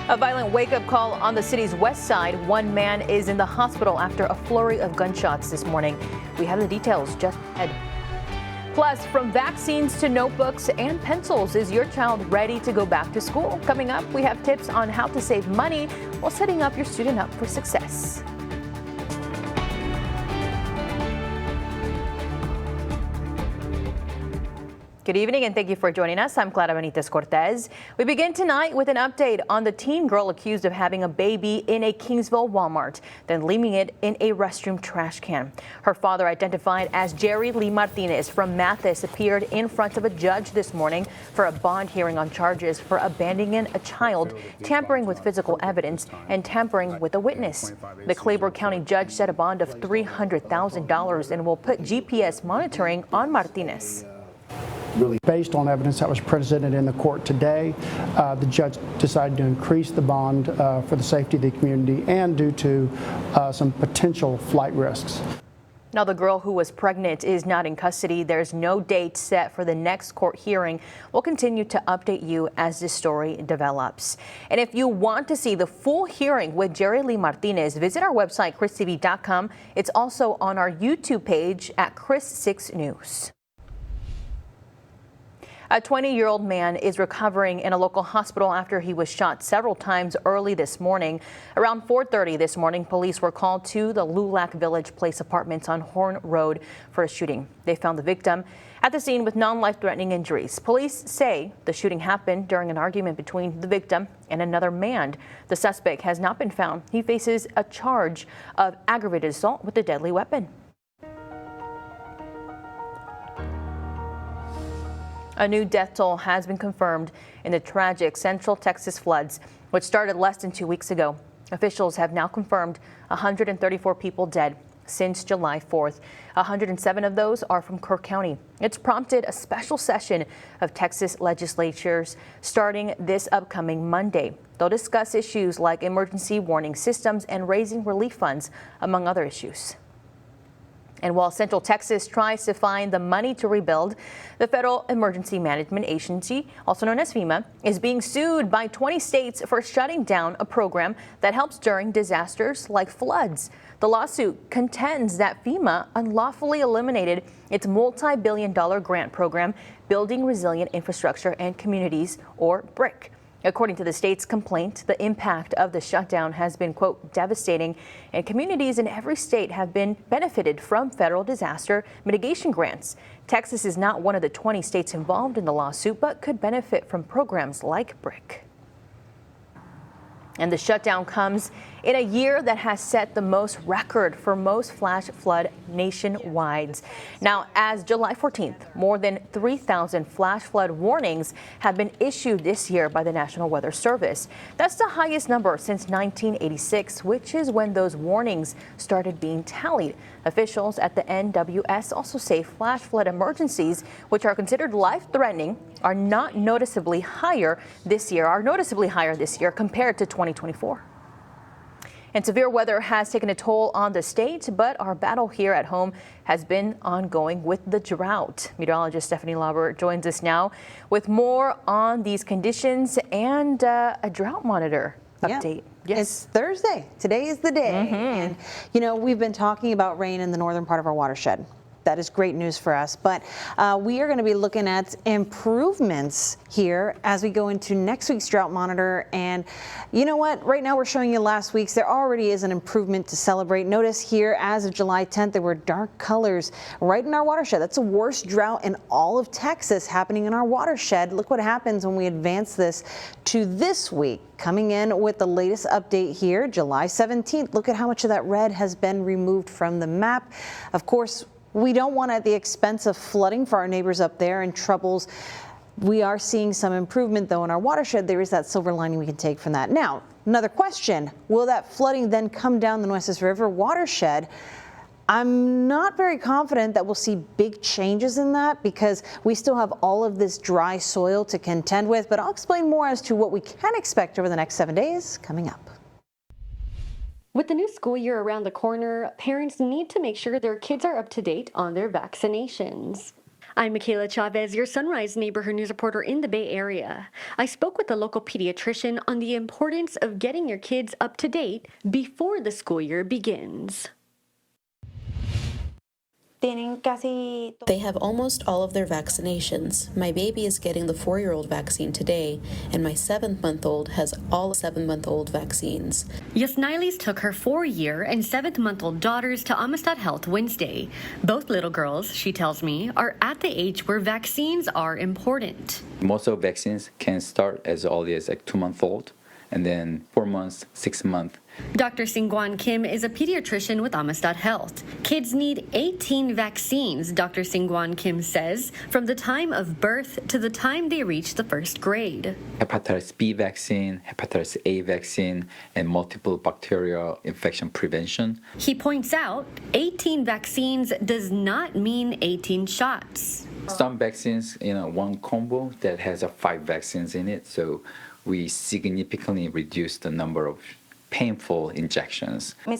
A violent wake-up call on the city's west side. One man is in the hospital after a flurry of gunshots this morning. We have the details just ahead. Plus, from vaccines to notebooks and pencils, is your child ready to go back to school? Coming up, we have tips on how to save money while setting up your student up for success. Good evening and thank you for joining us. I'm Clara Benitez Cortez. We begin tonight with an update on the teen girl accused of having a baby in a Kingsville Walmart, then leaving it in a restroom trash can. Her father, identified as Jerry Lee Martinez from Mathis, appeared in front of a judge this morning for a bond hearing on charges for abandoning a child, tampering with physical evidence, and tampering with a witness. The Claiborne County judge set a bond of $300,000 and will put GPS monitoring on Martinez. Really, based on evidence that was presented in the court today, the judge decided to increase the bond for the safety of the community and due to some potential flight risks. Now, the girl who was pregnant is not in custody. There's no date set for the next court hearing. We'll continue to update you as this story develops. And if you want to see the full hearing with Jerry Lee Martinez, visit our website, christv.com. It's also on our YouTube page at Chris6 News. A 20-year-old man is recovering in a local hospital after he was shot several times early this morning. Around 4:30 this morning, police were called to the Lulac Village Place apartments on Horn Road for a shooting. They found the victim at the scene with non-life-threatening injuries. Police say the shooting happened during an argument between the victim and another man. The suspect has not been found. He faces a charge of aggravated assault with a deadly weapon. A new death toll has been confirmed in the tragic Central Texas floods, which started less than 2 weeks ago. Officials have now confirmed 134 people dead since July 4th. 107 of those are from Kirk County. It's prompted a special session of Texas legislatures starting this upcoming Monday. They'll discuss issues like emergency warning systems and raising relief funds, among other issues. And while Central Texas tries to find the money to rebuild, the Federal Emergency Management Agency, also known as FEMA, is being sued by 20 states for shutting down a program that helps during disasters like floods. The lawsuit contends that FEMA unlawfully eliminated its multi-billion-dollar grant program, Building Resilient Infrastructure and Communities, or BRIC. According to the state's complaint, the impact of the shutdown has been, quote, devastating, and communities in every state have been benefited from federal disaster mitigation grants. Texas is not one of the 20 states involved in the lawsuit, but could benefit from programs like BRIC. And the shutdown comes in a year that has set the most record for most flash flood nationwide. Now, as July 14th, more than 3,000 flash flood warnings have been issued this year by the National Weather Service. That's the highest number since 1986, which is when those warnings started being tallied. Officials at the NWS also say flash flood emergencies, which are considered life-threatening, are noticeably higher this year compared to 2024. And severe weather has taken a toll on the state, but our battle here at home has been ongoing with the drought. Meteorologist Stephanie Laubert joins us now with more on these conditions and a drought monitor update. Yes. It's Thursday. Today is the day. And, you know, we've been talking about rain in the northern part of our watershed. That is great news for us. But we are going to be looking at improvements here as we go into next week's drought monitor. And you know what? Right now we're showing you last week's. There already is an improvement to celebrate. Notice here, as of July 10th, there were dark colors right in our watershed. That's the worst drought in all of Texas happening in our watershed. Look what happens when we advance this to this week. Coming in with the latest update here, July 17th. Look at how much of that red has been removed from the map. Of course, we don't want at the expense of flooding for our neighbors up there and troubles. We are seeing some improvement, though, in our watershed. There is that silver lining we can take from that. Now, another question. Will that flooding then come down the Nueces River watershed? I'm not very confident that we'll see big changes in that because we still have all of this dry soil to contend with. But I'll explain more as to what we can expect over the next 7 days coming up. With the new school year around the corner, parents need to make sure their kids are up to date on their vaccinations. I'm Michaela Chavez, your Sunrise Neighborhood News reporter in the Bay Area. I spoke with a local pediatrician on the importance of getting your kids up to date before the school year begins. They have almost all of their vaccinations. My baby is getting the 4-year-old vaccine today, and my 7-month-old has all 7-month-old vaccines. Yasnilis took her 4-year and 7-month-old daughters to Amistad Health Wednesday. Both little girls, she tells me, are at the age where vaccines are important. Most of vaccines can start as early as like 2-month-old, and then 4 months, 6 months. Dr. Singwan Kim is a pediatrician with Amistad Health. Kids need 18 vaccines, Dr. Singwan Kim says, from the time of birth to the time they reach the first grade. Hepatitis B vaccine, hepatitis A vaccine, and multiple bacterial infection prevention. He points out 18 vaccines does not mean 18 shots. Some vaccines, one combo that has 5 vaccines in it, so we significantly reduce the number of painful injections. I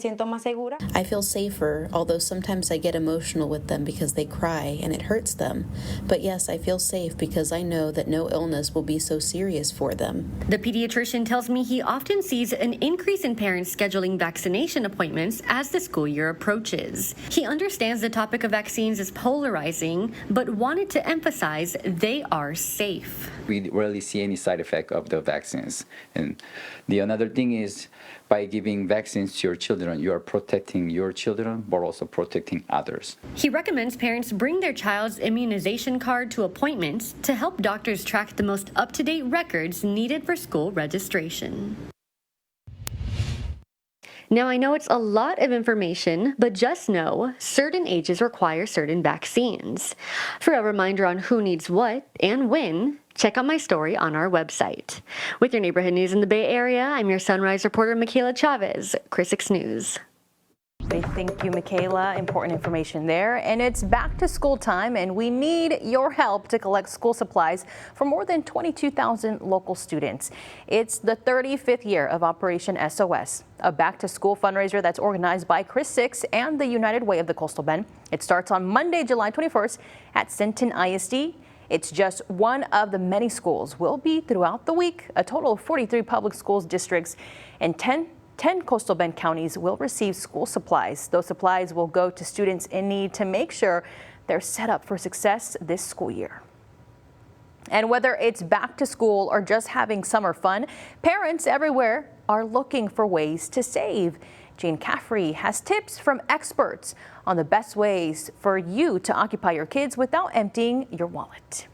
feel safer, although sometimes I get emotional with them because they cry and it hurts them. But yes, I feel safe because I know that no illness will be so serious for them. The pediatrician tells me he often sees an increase in parents scheduling vaccination appointments as the school year approaches. He understands the topic of vaccines is polarizing, but wanted to emphasize they are safe. We rarely see any side effect of the vaccines. And the another thing is, by giving vaccines to your children, you are protecting your children, but also protecting others. He recommends parents bring their child's immunization card to appointments to help doctors track the most up-to-date records needed for school registration. Now, I know it's a lot of information, but just know certain ages require certain vaccines. For a reminder on who needs what and when, check out my story on our website. With your neighborhood news in the Bay Area, I'm your Sunrise reporter, Michaela Chavez, Chris 6 News. Thank you, Michaela. Important information there. And it's back to school time, and we need your help to collect school supplies for more than 22,000 local students. It's the 35th year of Operation SOS, a back-to-school fundraiser that's organized by Chris 6 and the United Way of the Coastal Bend. It starts on Monday, July 21st at Sinton ISD. It's just one of the many schools. Will be throughout the week. A total of 43 public schools districts and 10 Coastal Bend counties will receive school supplies. Those supplies will go to students in need to make sure they're set up for success this school year. And whether it's back to school or just having summer fun, parents everywhere are looking for ways to save. Jane Caffrey has tips from experts on the best ways for you to occupy your kids without emptying your wallet.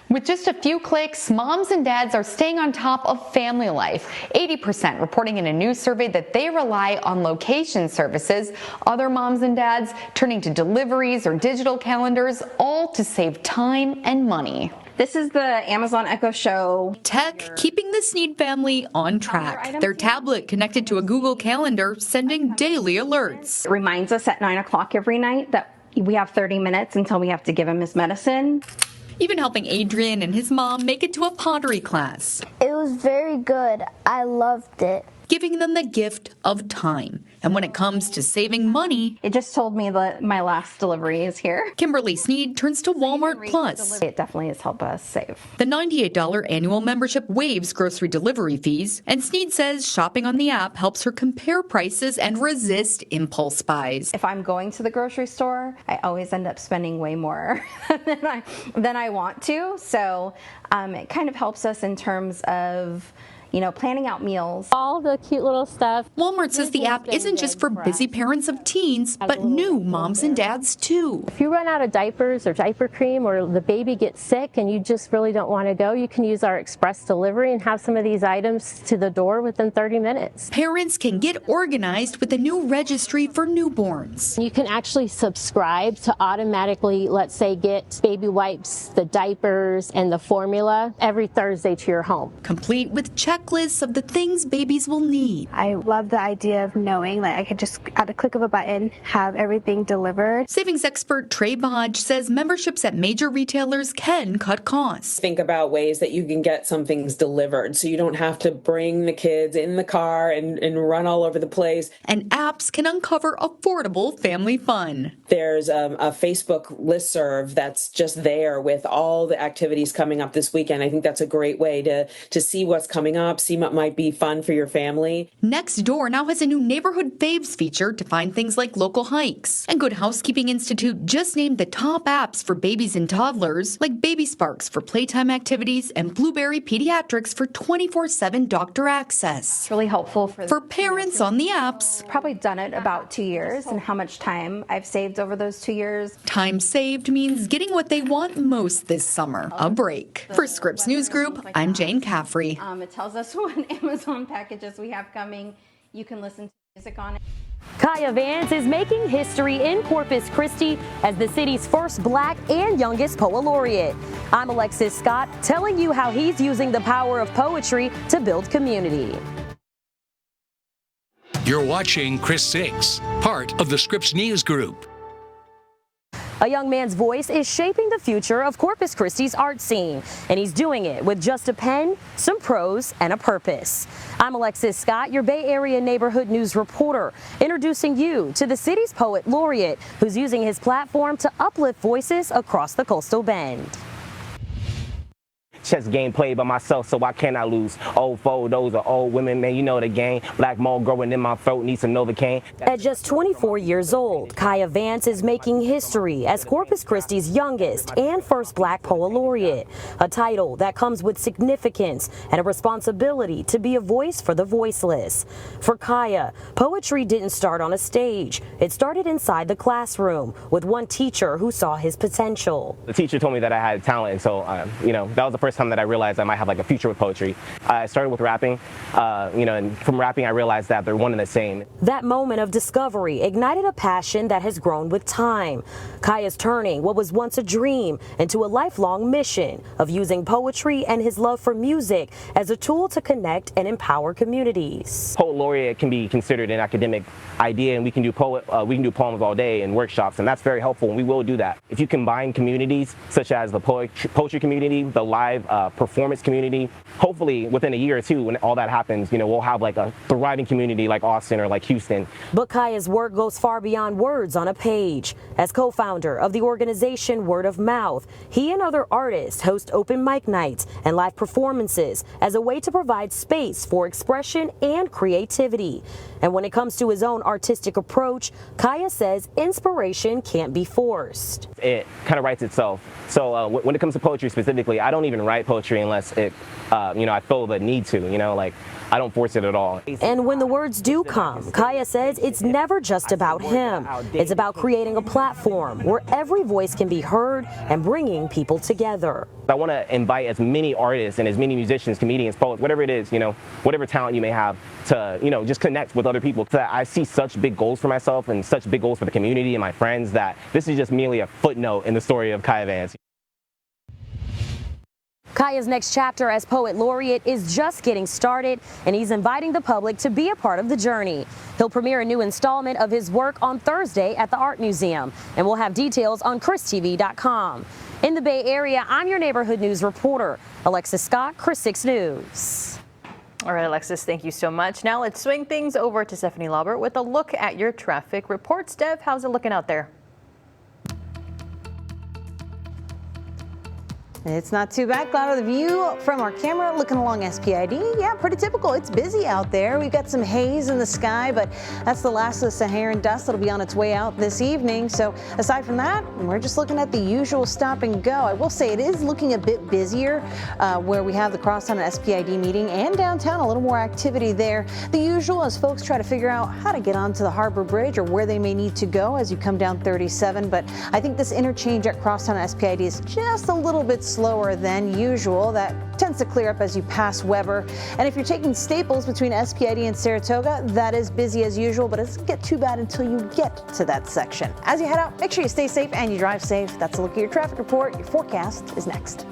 With just a few clicks, moms and dads are staying on top of family life. 80% reporting in a new survey that they rely on location services. Other moms and dads turning to deliveries or digital calendars, all to save time and money. This is the Amazon Echo Show. Tech keeping the Sneed family on track. Their tablet connected to a Google Calendar, sending daily alerts. It reminds us at 9 o'clock every night that we have 30 minutes until we have to give him his medicine. Even helping Adrian and his mom make it to a pottery class. It was very good. I loved it. Giving them the gift of time. And when it comes to saving money, it just told me that my last delivery is here. Kimberly Sneed turns to Walmart Plus. It definitely has helped us save. The $98 annual membership waives grocery delivery fees, and Sneed says shopping on the app helps her compare prices and resist impulse buys. If I'm going to the grocery store, I always end up spending way more than I want to. So it kind of helps us in terms of planning out meals. All the cute little stuff. Walmart says the app isn't just for busy parents of teens, but new moms and dads too. If you run out of diapers or diaper cream or the baby gets sick and you just really don't want to go, you can use our express delivery and have some of these items to the door within 30 minutes. Parents can get organized with the new registry for newborns. You can actually subscribe to automatically, let's say, get baby wipes, the diapers, and the formula every Thursday to your home. Complete with check checklists of the things babies will need. I love the idea of knowing that I could just, at a click of a button, have everything delivered. Savings expert Trey Bodge says memberships at major retailers can cut costs. Think about ways that you can get some things delivered so you don't have to bring the kids in the car and run all over the place. And apps can uncover affordable family fun. There's a Facebook listserv that's just there with all the activities coming up this weekend. I think that's a great way to see what's coming up, see what might be fun for your family. Nextdoor now has a new neighborhood faves feature to find things like local hikes. And Good Housekeeping Institute just named the top apps for babies and toddlers, like Baby Sparks for playtime activities and Blueberry Pediatrics for 24/7 doctor access. It's really helpful For parents on the apps. Probably done it about 2 years, and how much time I've saved over those 2 years. Time saved means getting what they want most this summer, a break. For Scripps News Group, I'm Jane Caffrey. It tells us what Amazon packages we have coming. You can listen to music on it. Kaya Vance is making history in Corpus Christi as the city's first Black and youngest Poet Laureate. I'm Alexis Scott, telling you how he's using the power of poetry to build community. You're watching Chris 6, part of the Scripps News Group. A young man's voice is shaping the future of Corpus Christi's art scene, and he's doing it with just a pen, some prose, and a purpose. I'm Alexis Scott, your Bay Area neighborhood news reporter, introducing you to the city's Poet Laureate, who's using his platform to uplift voices across the Coastal Bend. Chess game played by myself, so why can't I lose? Old foe, those are old women, man, you know the game. Black mold growing in my throat, needs some Novocaine. At just 24 years old, Kaya Vance is making history as Corpus Christi's youngest and first Black Poet Laureate, a title that comes with significance and a responsibility to be a voice for the voiceless. For Kaya, poetry didn't start on a stage. It started inside the classroom with one teacher who saw his potential. The teacher told me that I had talent, and so, that was the first time that I realized I might have like a future with poetry. I started with rapping, and from rapping I realized that they're one and the same. That moment of discovery ignited a passion that has grown with time. Kaya's turning what was once a dream into a lifelong mission of using poetry and his love for music as a tool to connect and empower communities. Poet Laureate can be considered an academic idea, and we can do poems all day and workshops, and that's very helpful, and we will do that. If you combine communities such as the poetry community, the live performance community, hopefully within a year or two when all that happens, we'll have like a thriving community like Austin or like Houston. But Kaya's work goes far beyond words on a page. As co-founder of the organization Word of Mouth, he and other artists host open mic nights and live performances as a way to provide space for expression and creativity. And when it comes to his own artistic approach, Kaya says inspiration can't be forced. It kind of writes itself. So when it comes to poetry specifically, I don't even write poetry unless I feel the need to, I don't force it at all. And when the words do come, Kaya says it's never just about him. It's about creating a platform where every voice can be heard and bringing people together. I want to invite as many artists and as many musicians, comedians, poets, whatever it is, whatever talent you may have to, just connect with other people. So I see such big goals for myself and such big goals for the community and my friends that this is just merely a footnote in the story of Kaya Vance. Kaya's next chapter as Poet Laureate is just getting started, and he's inviting the public to be a part of the journey. He'll premiere a new installment of his work on Thursday at the Art Museum, and we'll have details on ChrisTV.com. In the Bay Area, I'm your neighborhood news reporter, Alexis Scott, Chris 6 News. All right, Alexis, thank you so much. Now let's swing things over to Stephanie Laubert with a look at your traffic reports. Dev, how's it looking out there? It's not too bad. Got the view from our camera looking along SPID. Yeah, pretty typical. It's busy out there. We've got some haze in the sky, but that's the last of the Saharan dust that'll be on its way out this evening. So aside from that, we're just looking at the usual stop and go. I will say it is looking a bit busier where we have the Crosstown and SPID meeting and downtown, a little more activity there. The usual as folks try to figure out how to get onto the Harbor Bridge or where they may need to go as you come down 37. But I think this interchange at Crosstown and SPID is just a little bit slower than usual. That tends to clear up as you pass Weber. And if you're taking Staples between SPID and Saratoga, that is busy as usual, but it doesn't get too bad until you get to that section. As you head out, make sure you stay safe and you drive safe. That's a look at your traffic report. Your forecast is next.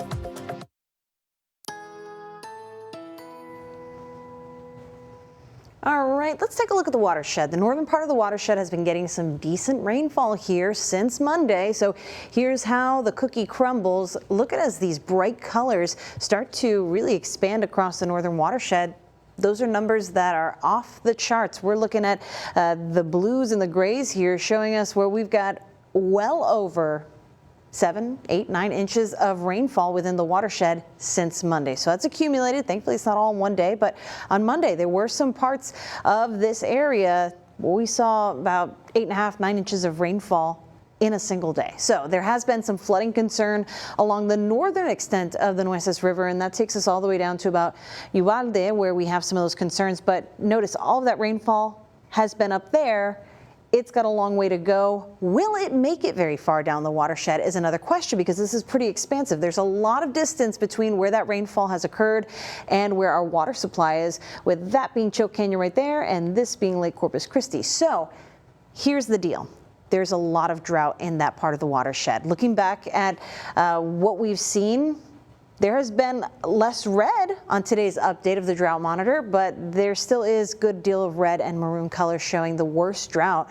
All right, let's take a look at the watershed. The northern part of the watershed has been getting some decent rainfall here since Monday. So here's how the cookie crumbles. Look at as these bright colors start to really expand across the northern watershed. Those are numbers that are off the charts. We're looking at the blues and the grays here showing us where we've got well over 7, 8, 9 inches of rainfall within the watershed since Monday. So that's accumulated. Thankfully, it's not all in one day, but on Monday, there were some parts of this area where we saw about 8.5, 9 inches of rainfall in a single day. So there has been some flooding concern along the northern extent of the Nueces River, and that takes us all the way down to about Uvalde, where we have some of those concerns. But notice all of that rainfall has been up there. It's got a long way to go. Will it make it very far down the watershed is another question, because this is pretty expansive. There's a lot of distance between where that rainfall has occurred and where our water supply is, with that being Choke Canyon right there and this being Lake Corpus Christi. So here's the deal. There's a lot of drought in that part of the watershed. Looking back at what we've seen, there has been less red on today's update of the drought monitor, but there still is a good deal of red and maroon color showing the worst drought,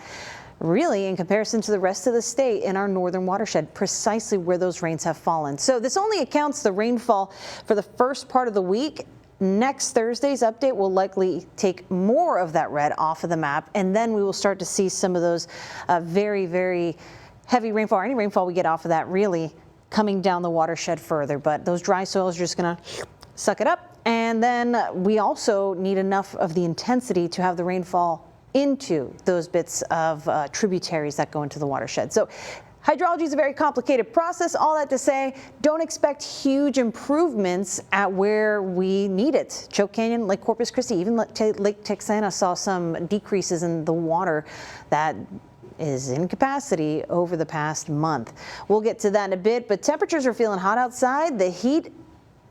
really, in comparison to the rest of the state in our northern watershed, precisely where those rains have fallen. So this only accounts the rainfall for the first part of the week. Next Thursday's update will likely take more of that red off of the map, and then we will start to see some of those very, very heavy rainfall, or any rainfall we get off of that, really coming down the watershed further. But those dry soils are just going to suck it up. And then we also need enough of the intensity to have the rainfall into those bits of tributaries that go into the watershed. So hydrology is a very complicated process. All that to say, don't expect huge improvements at where we need it. Choke Canyon, Lake Corpus Christi, even Lake Texana saw some decreases in the water that is in capacity over the past month. We'll get to that in a bit, but temperatures are feeling hot outside. The heat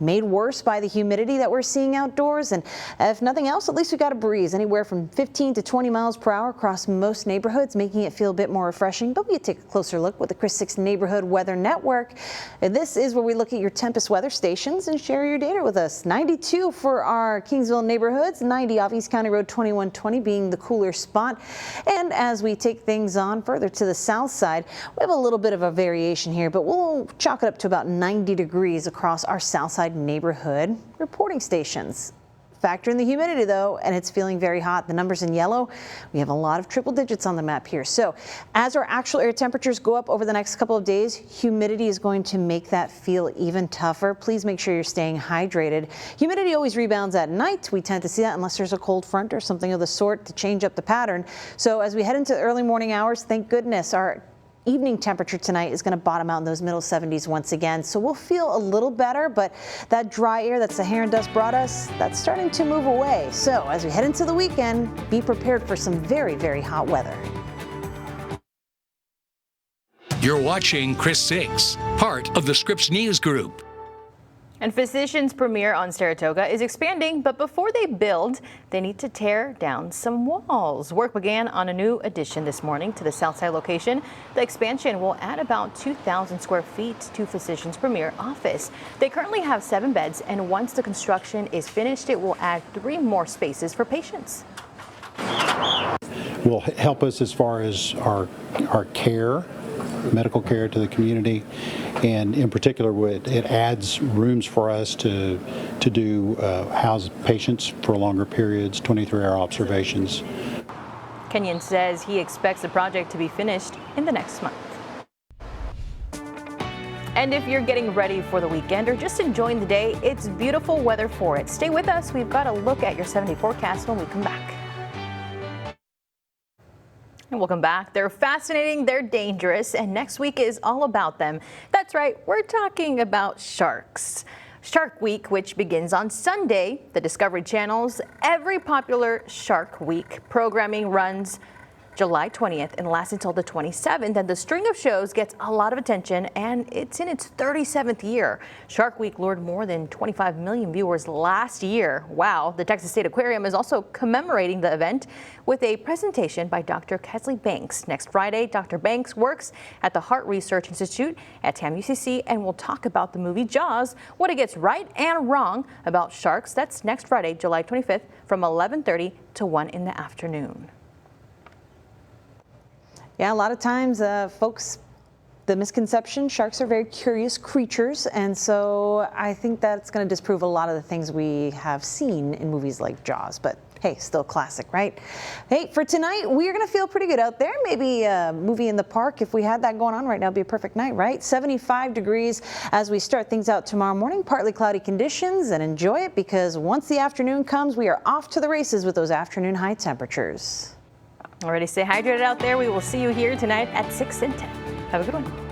made worse by the humidity that we're seeing outdoors, and if nothing else, at least we got a breeze anywhere from 15 to 20 miles per hour across most neighborhoods, making it feel a bit more refreshing. But we take a closer look with the Chris 6 Neighborhood Weather Network. And this is where we look at your Tempest weather stations and share your data with us. 92 for our Kingsville neighborhoods, 90 off East County Road 2120 being the cooler spot. And as we take things on further to the south side, we have a little bit of a variation here, but we'll chalk it up to about 90 degrees across our south side neighborhood reporting stations. Factor in the humidity though, and it's feeling very hot. The numbers in yellow, we have a lot of triple digits on the map here. So as our actual air temperatures go up over the next couple of days, humidity is going to make that feel even tougher. Please make sure you're staying hydrated. Humidity always rebounds at night. We tend to see that unless there's a cold front or something of the sort to change up the pattern. So as we head into the early morning hours, thank goodness our evening temperature tonight is going to bottom out in those middle 70s once again. So we'll feel a little better, but that dry air that Saharan dust brought us, that's starting to move away. So as we head into the weekend, be prepared for some very, very hot weather. You're watching Chris 6, part of the Scripps News Group. And Physicians Premier on Saratoga is expanding, but before they build, they need to tear down some walls. Work began on a new addition this morning to the Southside location. The expansion will add about 2,000 square feet to Physicians Premier office. They currently have 7 beds, and once the construction is finished, it will add 3 more spaces for patients. Will help us as far as our care, medical care to the community, and in particular it adds rooms for us to do house patients for longer periods, 23-hour observations. Kenyon says he expects the project to be finished in the next month. And if you're getting ready for the weekend or just enjoying the day, it's beautiful weather for it. Stay with us. We've got a look at your 7-day forecast when we come back. And welcome back. They're fascinating, they're dangerous, and next week is all about them. That's right, we're talking about sharks. Shark Week, which begins on Sunday, the Discovery Channel's every popular Shark Week programming runs July 20th and lasts until the 27th. And the string of shows gets a lot of attention, and it's in its 37th year. Shark Week lured more than 25 million viewers last year. Wow. The Texas State Aquarium is also commemorating the event with a presentation by Dr. Kesley Banks. Next Friday, Dr. Banks works at the Heart Research Institute at TAM-UCC and will talk about the movie Jaws, what it gets right and wrong about sharks. That's next Friday, July 25th from 11:30 to 1 in the afternoon. Yeah, a lot of times, folks, the misconception, sharks are very curious creatures, and so I think that's going to disprove a lot of the things we have seen in movies like Jaws, but hey, still classic, right? Hey, for tonight, we're going to feel pretty good out there. Maybe a movie in the park. If we had that going on right now, it'd be a perfect night, right? 75 degrees as we start things out tomorrow morning. Partly cloudy conditions, and enjoy it because once the afternoon comes, we are off to the races with those afternoon high temperatures. Already stay hydrated out there. We will see you here tonight at 6 and 10. Have a good one.